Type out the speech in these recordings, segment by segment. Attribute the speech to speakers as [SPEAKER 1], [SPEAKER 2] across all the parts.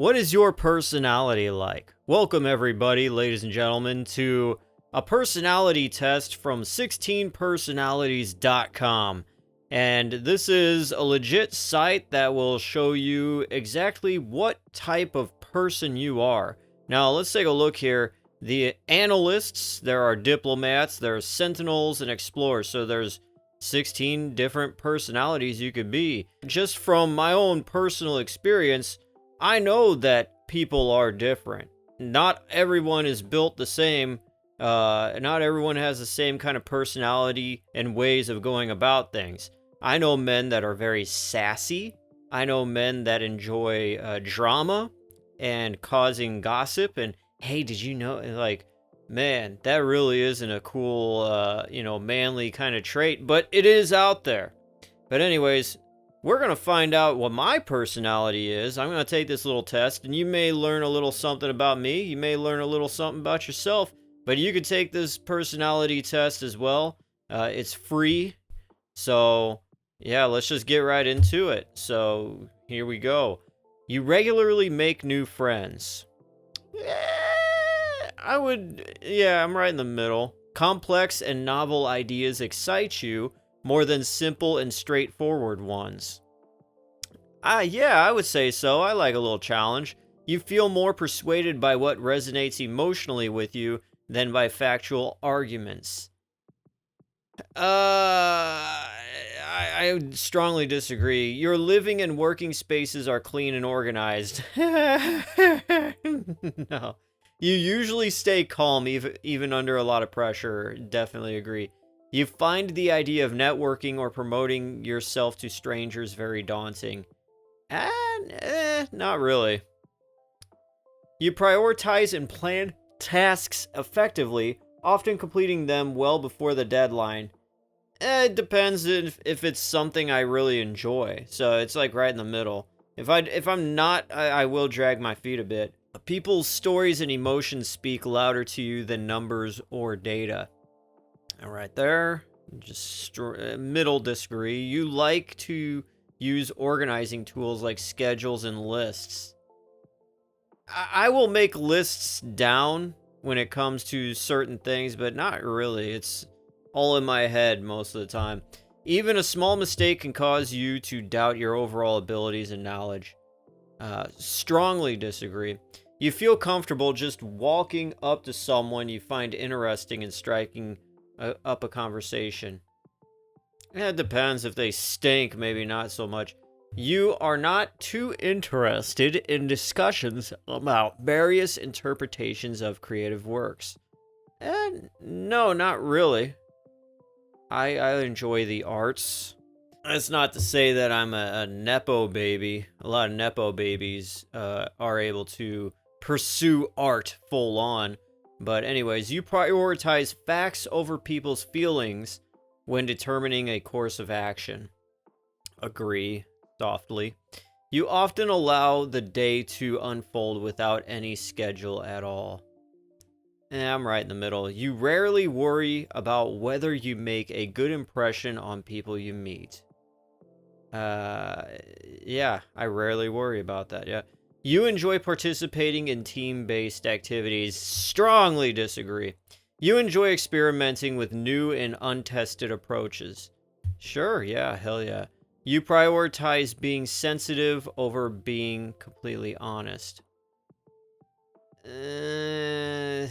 [SPEAKER 1] What is your personality like? Welcome, everybody, ladies and gentlemen, to a personality test from 16personalities.com. And this is a legit site that will show you exactly what type of person you are. Now, let's take a look here. The analysts, there are diplomats, there are sentinels, and explorers. So there's 16 different personalities you could be. Just from my own personal experience, I know that people are different. Not everyone is built the same. Not everyone has the same kind of personality and ways of going about things. I know men that are very sassy. I know men that enjoy drama and causing gossip. And hey, did you know? Like, man, that really isn't a cool, manly kind of trait, but it is out there. But anyways, we're going to find out what my personality is. I'm going to take this little test, and you may learn a little something about me. You may learn a little something about yourself, but you could take this personality test as well. It's free. So, yeah, let's just get right into it. So, here we go. You regularly make new friends. I'm right in the middle. Complex and novel ideas excite you more than simple and straightforward ones. I would say so. I like a little challenge. You feel more persuaded by what resonates emotionally with you than by factual arguments. I strongly disagree. Your living and working spaces are clean and organized. No. You usually stay calm even under a lot of pressure. Definitely agree. You find the idea of networking or promoting yourself to strangers very daunting. Not really. You prioritize and plan tasks effectively, often completing them well before the deadline. It depends if it's something I really enjoy. So it's like right in the middle. If I'm not, I will drag my feet a bit. People's stories and emotions speak louder to you than numbers or data. All right, there. Just middle disagree. You like to use organizing tools like schedules and lists. I will make lists down when it comes to certain things, but not really. It's all in my head most of the time. Even a small mistake can cause you to doubt your overall abilities and knowledge. Strongly disagree. You feel comfortable just walking up to someone you find interesting and striking up a conversation. It depends. If they stink, maybe not so much. You are not too interested in discussions about various interpretations of creative works. No, not really. I enjoy the arts. That's not to say that I'm a Nepo baby. A lot of Nepo babies are able to pursue art full on. But anyways, you prioritize facts over people's feelings when determining a course of action. Agree, softly. You often allow the day to unfold without any schedule at all. I'm right in the middle. You rarely worry about whether you make a good impression on people you meet. I rarely worry about that, yeah. You enjoy participating in team-based activities. Strongly disagree. You enjoy experimenting with new and untested approaches. Sure, yeah, hell yeah. You prioritize being sensitive over being completely honest. No.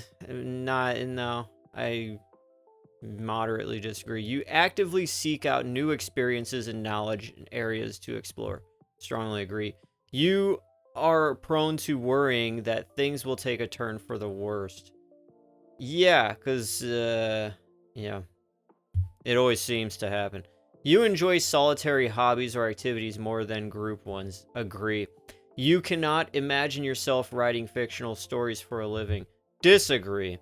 [SPEAKER 1] I moderately disagree. You actively seek out new experiences and knowledge in areas to explore. Strongly agree. You are prone to worrying that things will take a turn for the worst. Yeah, because, it always seems to happen. You enjoy solitary hobbies or activities more than group ones. Agree. You cannot imagine yourself writing fictional stories for a living. Disagree.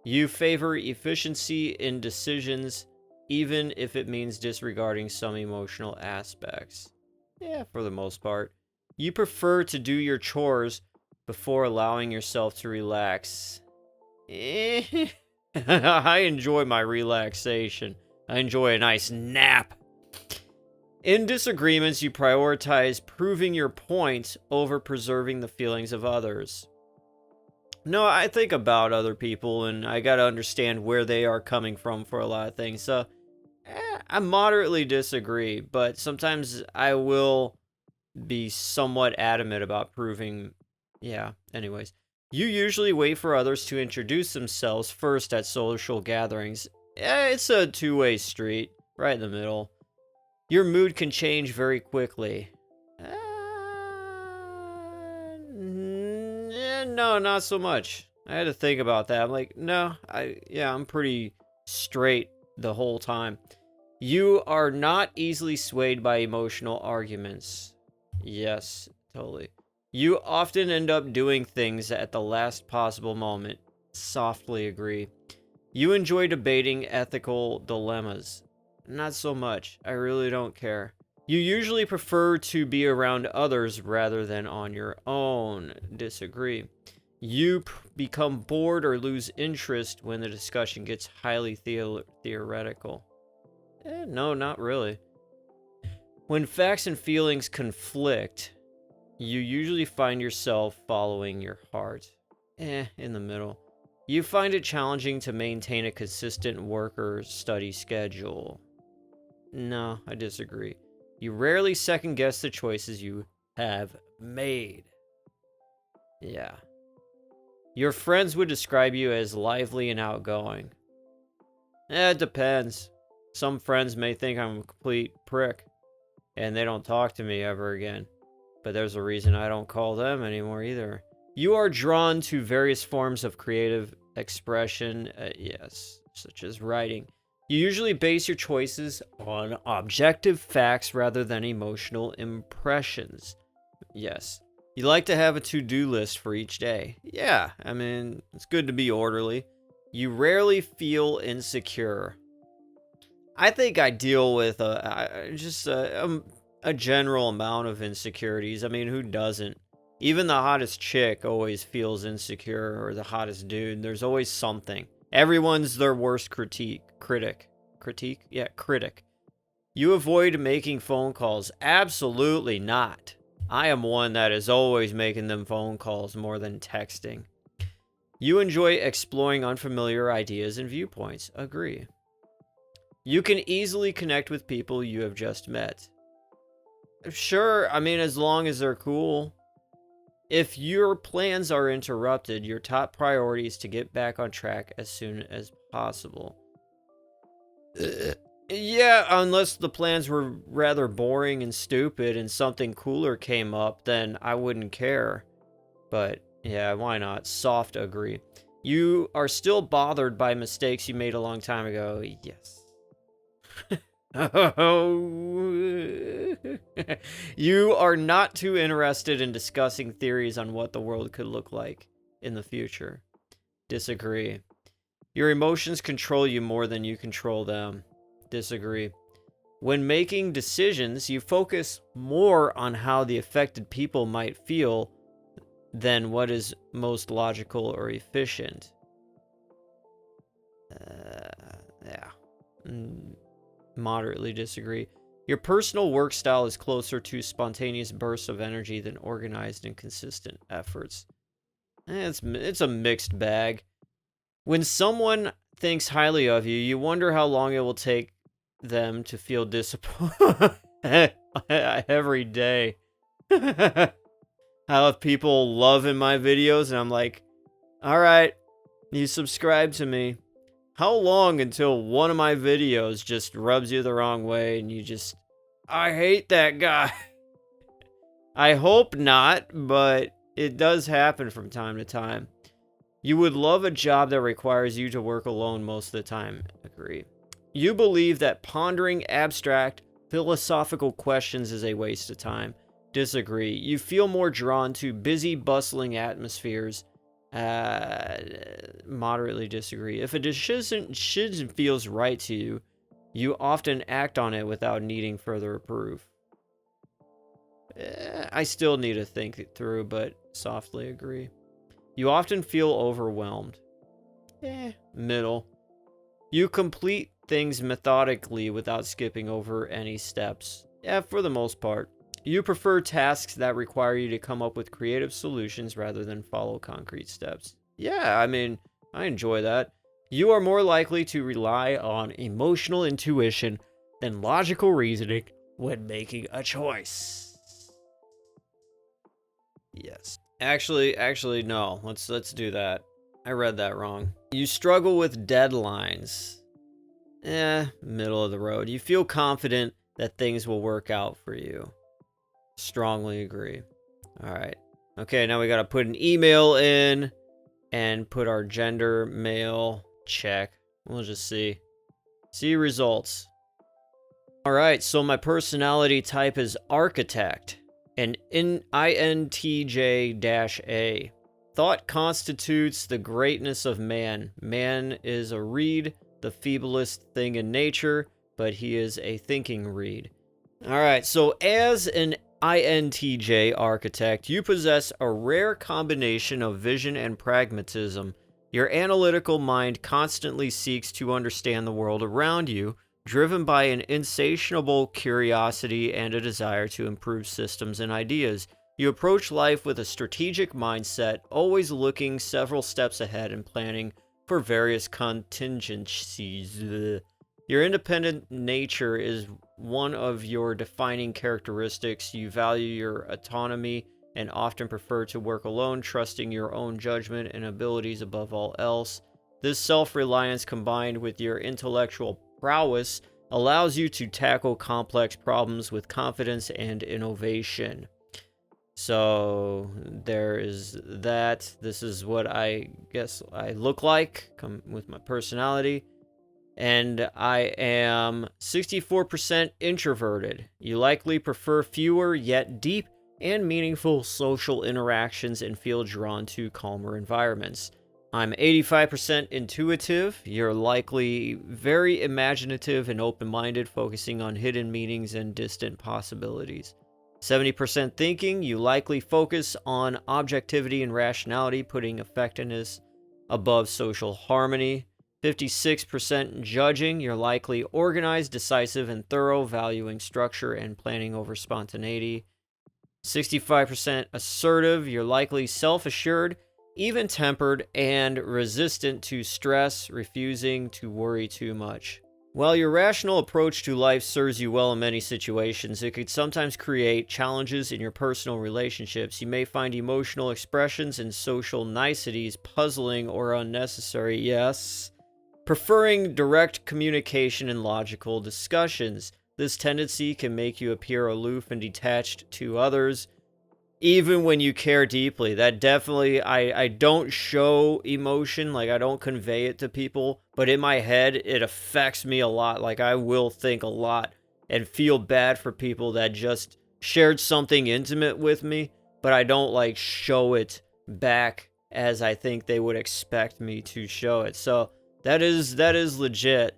[SPEAKER 1] You favor efficiency in decisions, even if it means disregarding some emotional aspects. Yeah, for the most part. You prefer to do your chores before allowing yourself to relax. I enjoy my relaxation. I enjoy a nice nap. In disagreements, you prioritize proving your point over preserving the feelings of others. No, I think about other people and I gotta understand where they are coming from for a lot of things. So, I moderately disagree, but sometimes I will be somewhat adamant about proving. Yeah, anyways. You usually wait for others to introduce themselves first at social gatherings. It's a two-way street, right in the middle. Your mood can change very quickly. No, not so much. I had to think about that. I'm like, no, I'm pretty straight the whole time. You are not easily swayed by emotional arguments. Yes, totally. You often end up doing things at the last possible moment. Softly agree. You enjoy debating ethical dilemmas. Not so much. I really don't care. You usually prefer to be around others rather than on your own. Disagree. You become bored or lose interest when the discussion gets highly theoretical. No, not really. When facts and feelings conflict, you usually find yourself following your heart. In the middle. You find it challenging to maintain a consistent work or study schedule. No, I disagree. You rarely second guess the choices you have made. Yeah. Your friends would describe you as lively and outgoing. It depends. Some friends may think I'm a complete prick, and they don't talk to me ever again. But there's a reason I don't call them anymore either. You are drawn to various forms of creative expression, yes, such as writing. You usually base your choices on objective facts rather than emotional impressions. Yes. You like to have a to-do list for each day. Yeah, I mean, it's good to be orderly. You rarely feel insecure. I think I deal with a general amount of insecurities. I mean, who doesn't? Even the hottest chick always feels insecure, or the hottest dude. There's always something. Everyone's their worst critic. Yeah, critic. You avoid making phone calls. Absolutely not. I am one that is always making them phone calls more than texting. You enjoy exploring unfamiliar ideas and viewpoints. Agree. You can easily connect with people you have just met. Sure, I mean, as long as they're cool. If your plans are interrupted, your top priority is to get back on track as soon as possible. Yeah, unless the plans were rather boring and stupid and something cooler came up, then I wouldn't care. But, yeah, why not? Soft agree. You are still bothered by mistakes you made a long time ago. Yes. You are not too interested in discussing theories on what the world could look like in the future. Disagree. Your emotions control you more than you control them. Disagree. When making decisions, you focus more on how the affected people might feel than what is most logical or efficient. Yeah. Moderately disagree. Your personal work style is closer to spontaneous bursts of energy than organized and consistent efforts. It's a mixed bag. When someone thinks highly of you, you wonder how long it will take them to feel disappointed every day. I have people loving my videos, and I'm like, all right, you subscribe to me. How long until one of my videos just rubs you the wrong way and you just, I hate that guy. I hope not, but it does happen from time to time. You would love a job that requires you to work alone most of the time. Agree. You believe that pondering abstract, philosophical questions is a waste of time. Disagree. You feel more drawn to busy, bustling atmospheres. Moderately disagree. If a decision feels right to you, you often act on it without needing further proof. I still need to think it through, but softly agree. You often feel overwhelmed. Middle. You complete things methodically without skipping over any steps. Yeah, for the most part. You prefer tasks that require you to come up with creative solutions rather than follow concrete steps. Yeah, I mean, I enjoy that. You are more likely to rely on emotional intuition than logical reasoning when making a choice. Yes. Actually, no. Let's do that. I read that wrong. You struggle with deadlines. Middle of the road. You feel confident that things will work out for you. Strongly agree. All right. Okay, now we got to put an email in and put our gender male. Check. We'll just see. See results. All right, so my personality type is architect and INTJ-A. Thought constitutes the greatness of man. Man is a reed, the feeblest thing in nature, but he is a thinking reed. All right, so as an INTJ architect, you possess a rare combination of vision and pragmatism. Your analytical mind constantly seeks to understand the world around you, driven by an insatiable curiosity and a desire to improve systems and ideas. You approach life with a strategic mindset, always looking several steps ahead and planning for various contingencies. Your independent nature is one of your defining characteristics. You value your autonomy and often prefer to work alone, trusting your own judgment and abilities above all else. This self-reliance, combined with your intellectual prowess, allows you to tackle complex problems with confidence and innovation. So there is that. This is what I guess I look like with my personality. And I am 64% introverted. You likely prefer fewer yet deep and meaningful social interactions and feel drawn to calmer environments. I'm 85% intuitive. You're likely very imaginative and open-minded, focusing on hidden meanings and distant possibilities. 70% thinking. You likely focus on objectivity and rationality, putting effectiveness above social harmony. 56% judging. You're likely organized, decisive, and thorough, valuing structure and planning over spontaneity. 65% assertive. You're likely self-assured, even-tempered, and resistant to stress, refusing to worry too much. While your rational approach to life serves you well in many situations, it could sometimes create challenges in your personal relationships. You may find emotional expressions and social niceties puzzling or unnecessary. Yes. Preferring direct communication and logical discussions. This tendency can make you appear aloof and detached to others, even when you care deeply. That definitely, I don't show emotion, like I don't convey it to people, but in my head, it affects me a lot. Like I will think a lot and feel bad for people that just shared something intimate with me, but I don't like show it back as I think they would expect me to show it. So that is legit.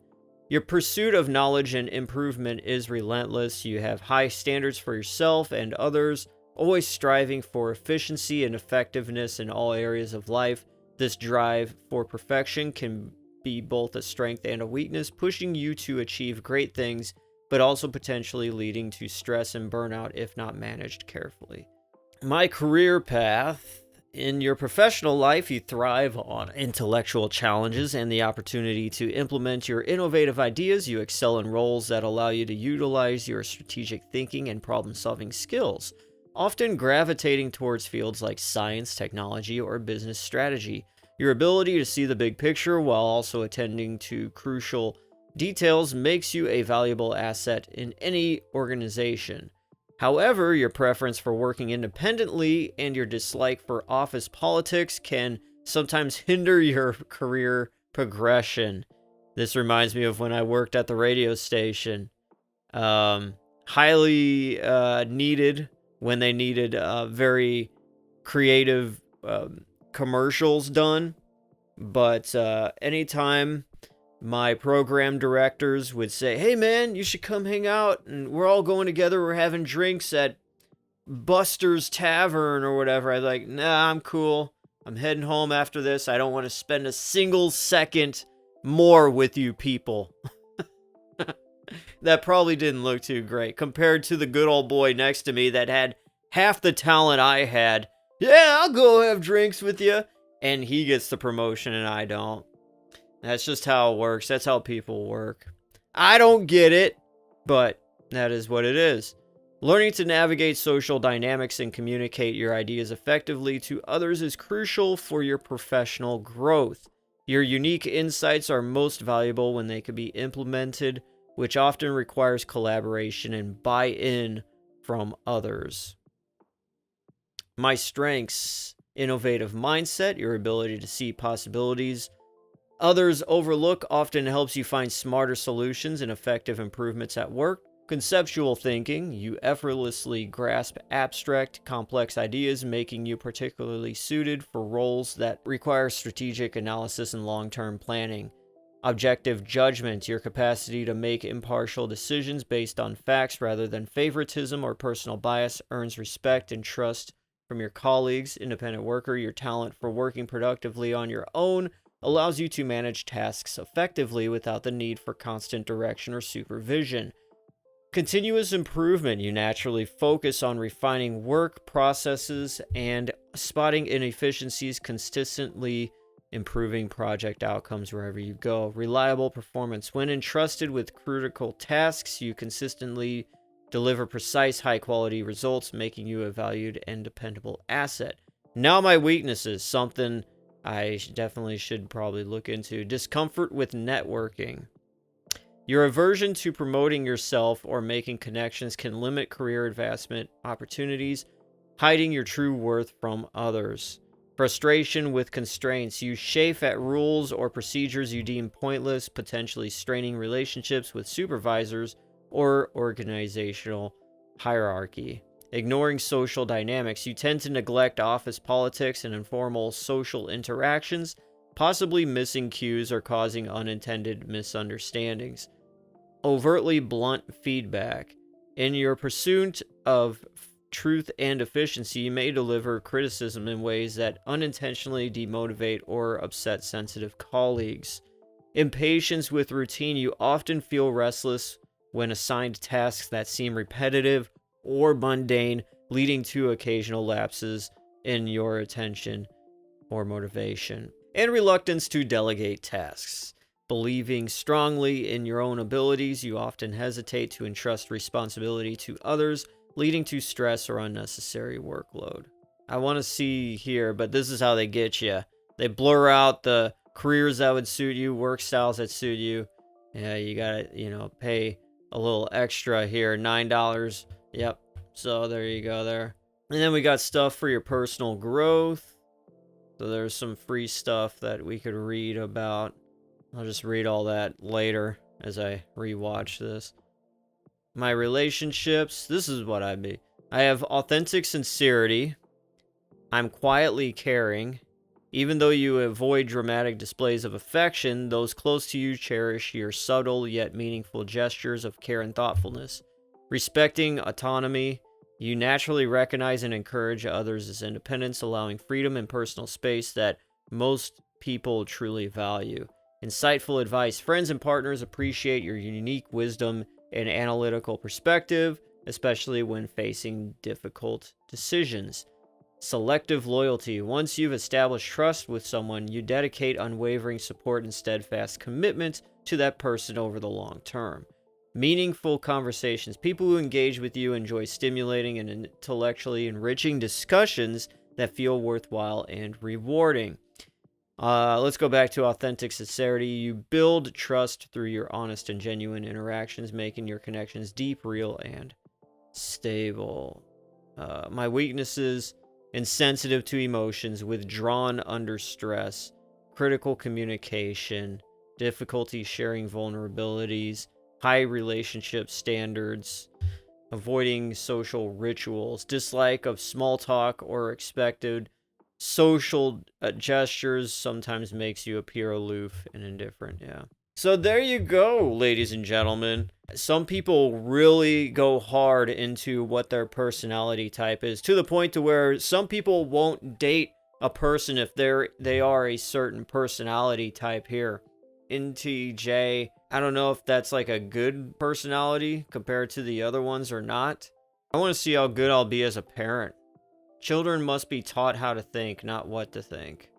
[SPEAKER 1] Your pursuit of knowledge and improvement is relentless. You have high standards for yourself and others, always striving for efficiency and effectiveness in all areas of life. This drive for perfection can be both a strength and a weakness, pushing you to achieve great things, but also potentially leading to stress and burnout if not managed carefully. My career path. In your professional life, you thrive on intellectual challenges and the opportunity to implement your innovative ideas. You excel in roles that allow you to utilize your strategic thinking and problem-solving skills, often gravitating towards fields like science, technology, or business strategy. Your ability to see the big picture while also attending to crucial details makes you a valuable asset in any organization. However, your preference for working independently and your dislike for office politics can sometimes hinder your career progression. This reminds me of when I worked at the radio station. Highly needed when they needed very creative commercials done. But anytime my program directors would say, hey man, you should come hang out, and we're all going together, we're having drinks at Buster's Tavern or whatever, I'd like, nah, I'm cool. I'm heading home after this. I don't want to spend a single second more with you people. That probably didn't look too great compared to the good old boy next to me that had half the talent I had. Yeah, I'll go have drinks with you. And he gets the promotion and I don't. That's just how it works. That's how people work. I don't get it, but that is what it is. Learning to navigate social dynamics and communicate your ideas effectively to others is crucial for your professional growth. Your unique insights are most valuable when they can be implemented, which often requires collaboration and buy-in from others. My strengths: innovative mindset, your ability to see possibilities others overlook often helps you find smarter solutions and effective improvements at work. Conceptual thinking, you effortlessly grasp abstract, complex ideas, making you particularly suited for roles that require strategic analysis and long-term planning. Objective judgment, your capacity to make impartial decisions based on facts rather than favoritism or personal bias, earns respect and trust from your colleagues. Independent worker, your talent for working productively on your own allows you to manage tasks effectively without the need for constant direction or supervision. Continuous improvement, you naturally focus on refining work processes and spotting inefficiencies, consistently improving project outcomes wherever you go. Reliable performance, when entrusted with critical tasks, you consistently deliver precise, high-quality results, making you a valued and dependable asset. Now my weaknesses, something I definitely should probably look into. Discomfort with networking. Your aversion to promoting yourself or making connections can limit career advancement opportunities, hiding your true worth from others. Frustration with constraints. You chafe at rules or procedures you deem pointless, potentially straining relationships with supervisors or organizational hierarchy. Ignoring social dynamics. You tend to neglect office politics and informal social interactions, possibly missing cues or causing unintended misunderstandings. Overtly blunt feedback. In your pursuit of truth and efficiency, you may deliver criticism in ways that unintentionally demotivate or upset sensitive colleagues. Impatience with routine. You often feel restless when assigned tasks that seem repetitive or mundane, leading to occasional lapses in your attention or motivation. And reluctance to delegate tasks. Believing strongly in your own abilities, you often hesitate to entrust responsibility to others, leading to stress or unnecessary workload. I want to see here, but this is how they get you. They blur out the careers that would suit you, work styles that suit you. Yeah, you gotta, pay a little extra here, $9. Yep, so there you go there. And then we got stuff for your personal growth. So there's some free stuff that we could read about. I'll just read all that later as I rewatch this. My relationships, this is what I'd be. I have authentic sincerity. I'm quietly caring. Even though you avoid dramatic displays of affection, those close to you cherish your subtle yet meaningful gestures of care and thoughtfulness. Respecting autonomy, you naturally recognize and encourage others' independence, allowing freedom and personal space that most people truly value. Insightful advice. Friends and partners appreciate your unique wisdom and analytical perspective, especially when facing difficult decisions. Selective loyalty. Once you've established trust with someone, you dedicate unwavering support and steadfast commitment to that person over the long term. Meaningful conversations. People who engage with you enjoy stimulating and intellectually enriching discussions that feel worthwhile and rewarding. Let's go back to authentic sincerity. You build trust through your honest and genuine interactions, making your connections deep, real, and stable. My weaknesses: insensitive to emotions, withdrawn under stress, critical communication, difficulty sharing vulnerabilities, high relationship standards, avoiding social rituals, dislike of small talk or expected social gestures, sometimes makes you appear aloof and indifferent. Yeah. So there you go, ladies and gentlemen. Some people really go hard into what their personality type is, to the point to where some people won't date a person if they are a certain personality type here. INTJ I don't know if that's like a good personality compared to the other ones or not. I want to see how good I'll be as a parent. Children must be taught how to think, not what to think.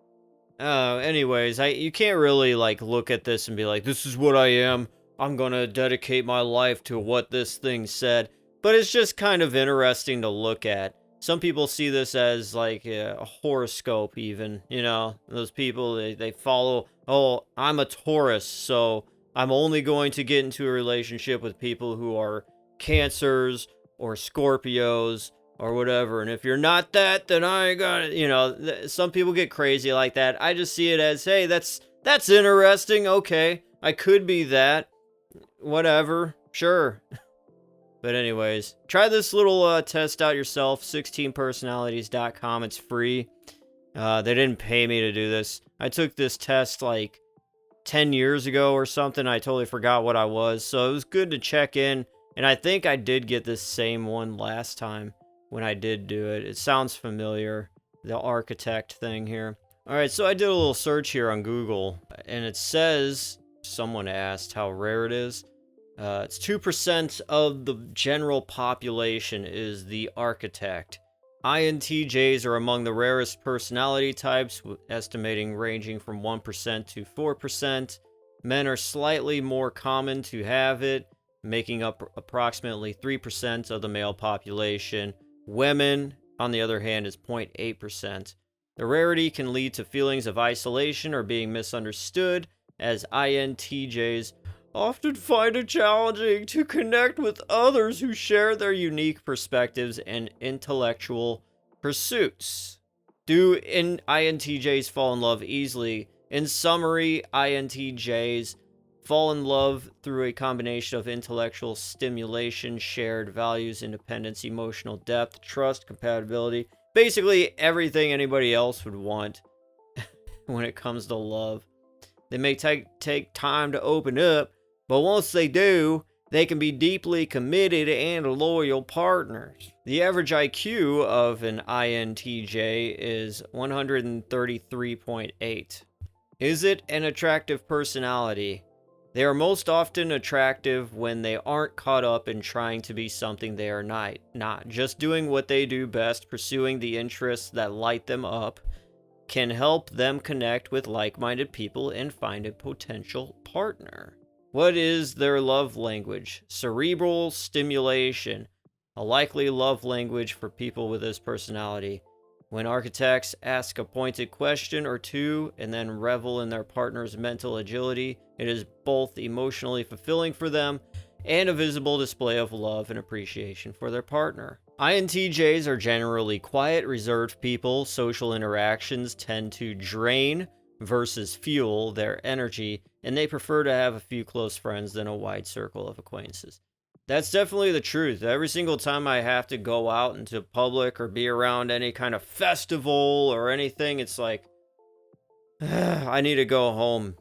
[SPEAKER 1] Anyways, you can't really like look at this and be like, this is what I am. I'm gonna dedicate my life to what this thing said. But it's just kind of interesting to look at. Some people see this as like a horoscope even, you know, those people, they follow, oh, I'm a Taurus, so I'm only going to get into a relationship with people who are Cancers or Scorpios or whatever. And if you're not that, then I ain't got it. You know, some people get crazy like that. I just see it as, hey, that's interesting. Okay, I could be that. Whatever. Sure. But anyways, try this little test out yourself. 16personalities.com. It's free. They didn't pay me to do this. I took this test like 10 years ago or something. I totally forgot what I was. So it was good to check in. And I think I did get this same one last time when I did do it. It sounds familiar. The architect thing here. All right, so I did a little search here on Google. And it says, someone asked how rare it is. It's 2% of the general population is the architect. INTJs are among the rarest personality types, estimating ranging from 1% to 4%. Men are slightly more common to have it, making up approximately 3% of the male population. Women, on the other hand, is 0.8%. The rarity can lead to feelings of isolation or being misunderstood, as INTJs often find it challenging to connect with others who share their unique perspectives and intellectual pursuits. Do INTJs fall in love easily? In summary, INTJs fall in love through a combination of intellectual stimulation, shared values, independence, emotional depth, trust, compatibility. Basically, everything anybody else would want when it comes to love. They may take time to open up, but once they do, they can be deeply committed and loyal partners. The average IQ of an INTJ is 133.8. Is it an attractive personality? They are most often attractive when they aren't caught up in trying to be something they are not. Just doing what they do best, pursuing the interests that light them up, can help them connect with like-minded people and find a potential partner. What is their love language? Cerebral stimulation, a likely love language for people with this personality. When architects ask a pointed question or two and then revel in their partner's mental agility, it is both emotionally fulfilling for them and a visible display of love and appreciation for their partner. INTJs are generally quiet, reserved people. Social interactions tend to drain versus fuel their energy, and they prefer to have a few close friends than a wide circle of acquaintances. That's definitely the truth. Every single time I have to go out into public or be around any kind of festival or anything, it's like, I need to go home.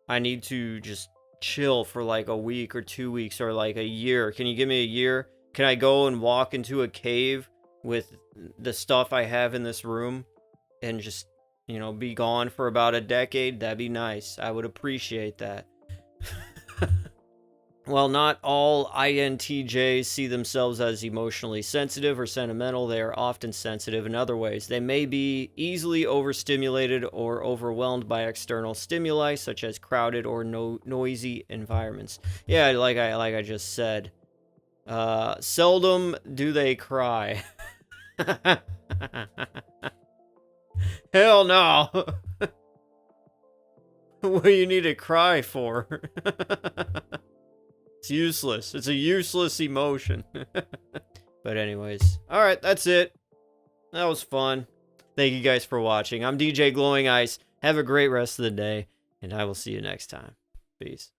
[SPEAKER 1] I need to just chill for like a week or 2 weeks or like a year. Can you give me a year? Can I go and walk into a cave with the stuff I have in this room and just, be gone for about a decade? That'd be nice. I would appreciate that. While not all INTJs see themselves as emotionally sensitive or sentimental, they are often sensitive in other ways. They may be easily overstimulated or overwhelmed by external stimuli, such as crowded or noisy environments. Yeah, like I just said. Seldom do they cry. Hell no. What do you need to cry for? It's useless. It's a useless emotion. But anyways. Alright, that's it. That was fun. Thank you guys for watching. I'm DJ Glowing Ice. Have a great rest of the day, and I will see you next time. Peace.